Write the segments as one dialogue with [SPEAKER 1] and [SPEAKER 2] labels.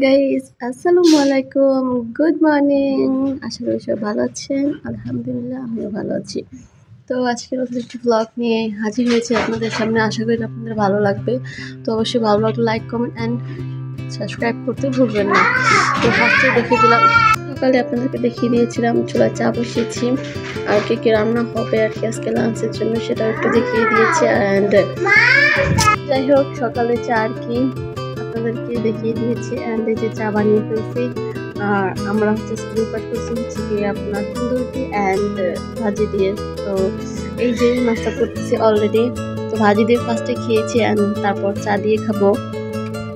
[SPEAKER 1] Guys, আসসালামু আলাইকুম, good morning. আশা করি সবাই ভালো আছেন। আলহামদুলিল্লাহ আমিও ভালো আছি। তো আজকে নতুন একটি ব্লগ নিয়ে হাজির হয়েছি আপনাদের সামনে। আশা করি আপনাদের ভালো লাগবে। তো অবশ্যই ভালো লাগলে লাইক, কমেন্ট অ্যান্ড সাবস্ক্রাইব করতে ভুলবেন না। তো ফার্স্টে দেখিয়ে দিলাম, সকালে আপনাদেরকে দেখিয়ে দিয়েছিলাম চুলায় চা বসিয়েছি আর কি রান্না হবে আর কি আজকে লাঞ্চের জন্য সেটাও একটু দেখিয়ে দিয়েছি। অ্যান্ড যাই হোক, সকালে চা আর কি আপনাদেরকে দেখিয়ে দিয়েছি। অ্যান্ড এই যে চা বানিয়ে ফেলছি। আর আমরা হচ্ছে ব্রেকফাস্ট করছি হচ্ছে কি আপনার তন্দুরি অ্যান্ড ভাজি দিয়ে। তো এই যে নাস্তা করতেছি অলরেডি। তো ভাজি দিয়ে ফার্স্টে খেয়েছি অ্যান্ড তারপর চা দিয়ে খাবো।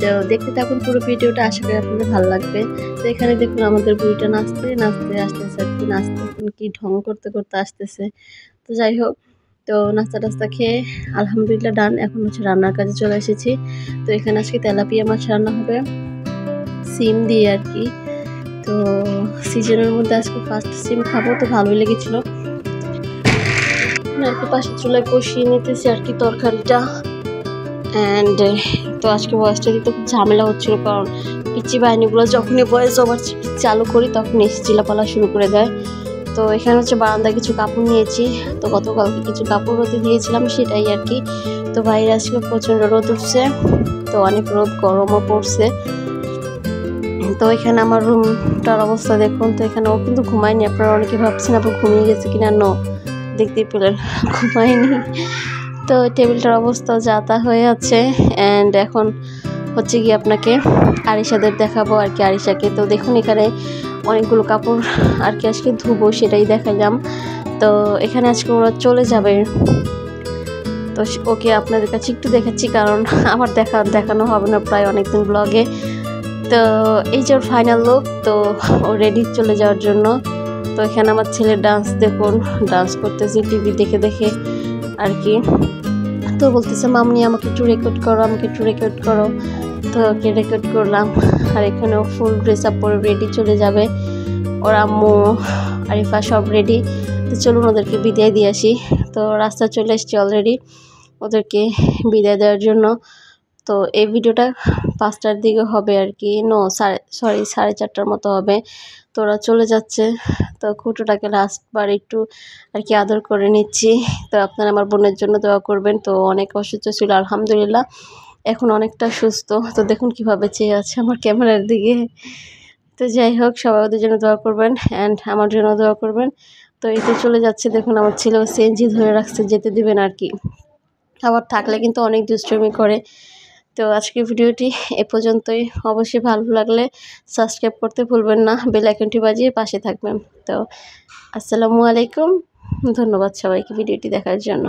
[SPEAKER 1] তো দেখতে থাকুন পুরো ভিডিওটা, আশা করি আপনাদের ভালো লাগবে। তো এখানে দেখুন আমাদের বুড়িটা নাচতে নাচতে আসতেছে আর কি, নাচতে কি ঢং করতে করতে আসতেছে। তো যাই হোক, তো নাস্তা টাস্তা খেয়ে আলহামদুলিল্লাহ ডান। এখন হচ্ছে রান্নার কাজে চলে এসেছি। তো এখানে আজকে তেলাপিয়া মাছ রান্না হবে সিম দিয়ে আর কি। তো সিজনের মধ্যে আজকে ফার্স্ট সিম খাবো, তো ভালোই লেগেছিলো আর কি। পাশে চুলায় কষিয়ে নিতেছি আর কি তরকারিটা। অ্যান্ড তো আজকে ভয়েসটা দিতে খুব ঝামেলা হচ্ছিল, কারণ পিচ্চি বাহিনীগুলো যখনই ভয়েস ওভার চালু করি তখন এসে চিল্লাপালা শুরু করে দেয়। তো এখানে হচ্ছে বারান্দায় কিছু কাপড় নিয়েছি। তো গতকালকে কিছু কাপড় রোদে দিয়েছিলাম সেটাই আর কি। তো বাইরে আজকে প্রচণ্ড রোদ উঠছে, তো অনেক রোদ, গরমও পড়ছে। তো এখানে আমার রুমটার অবস্থা দেখুন। তো এখানে ও কিন্তু ঘুমায়নি। আপনারা অনেকে ভাবছেন আপনি ঘুমিয়ে গেছে কিনা, নো, দেখতেই পেলেন ঘুমায়নি। তো টেবিলটার অবস্থা যা তা হয়ে আছে। অ্যান্ড এখন হচ্ছে কি আপনাকে আরিশাদের দেখাবো আর কি, আরিশাকে। তো দেখুন এখানে অনেকগুলো কাপড় আর কি আজকে ধুবো, সেটাই দেখাইলাম। তো এখানে আজকে ওরা চলে যাবে। তো ওকে আপনাদের কাছে একটু দেখাচ্ছি, কারণ আমার দেখানো হবে না প্রায় অনেকদিন ব্লগে। তো এই যে ওর ফাইনাল লুক। তো ও রেডি চলে যাওয়ার জন্য। তো এখানে আমার ছেলের ডান্স দেখুন, ডান্স করতেছি টিভি দেখে দেখে আর কি। তো বলতেছে মামনি আমাকে একটু রেকর্ড করো, আমাকে একটু রেকর্ড করো। তো ওকে রেকর্ড করলাম। আর এখানেও ফুল ড্রেস আপ পরে রেডি চলে যাবে। ওর আম্মু আরিফা সব রেডি। তো চলুন ওদেরকে বিদায় দিয়ে আসি। তো রাস্তা চলে এসছি অলরেডি ওদেরকে বিদায় দেওয়ার জন্য। তো এই ভিডিওটা 5টার দিকে হবে আর কি, নো 4:30 মতো হবে। তো ওরা চলে যাচ্ছে। তো খুঁটোটাকে লাস্টবার একটু আর কি আদর করে নিচ্ছি। তো আপনারা আমার বোনের জন্য দোয়া করবেন। তো অনেক অসুস্থ ছিল, আলহামদুলিল্লাহ এখন অনেকটা সুস্থ। তো দেখুন কিভাবে চেয়ে আছে আমার ক্যামেরার দিকে। তো যাই হোক, সবাই ওদের জন্য দোয়া করবেন অ্যান্ড আমার জন্য দোয়া করবেন। তো এই তো চলে যাচ্ছে দেখুন, আমার ছেলেও সিএনজি ধরে রাখছে, যেতে দিবেন আর কি। আবার থাকলে কিন্তু অনেক দুষ্টুমি করে। তো আজকের ভিডিওটি এ পর্যন্তই। অবশ্যই ভালো লাগলে সাবস্ক্রাইব করতে ভুলবেন না, বেল আইকনটি বাজিয়ে পাশে থাকবেন। তো আসসালামু আলাইকুম, ধন্যবাদ সবাইকে ভিডিওটি দেখার জন্য।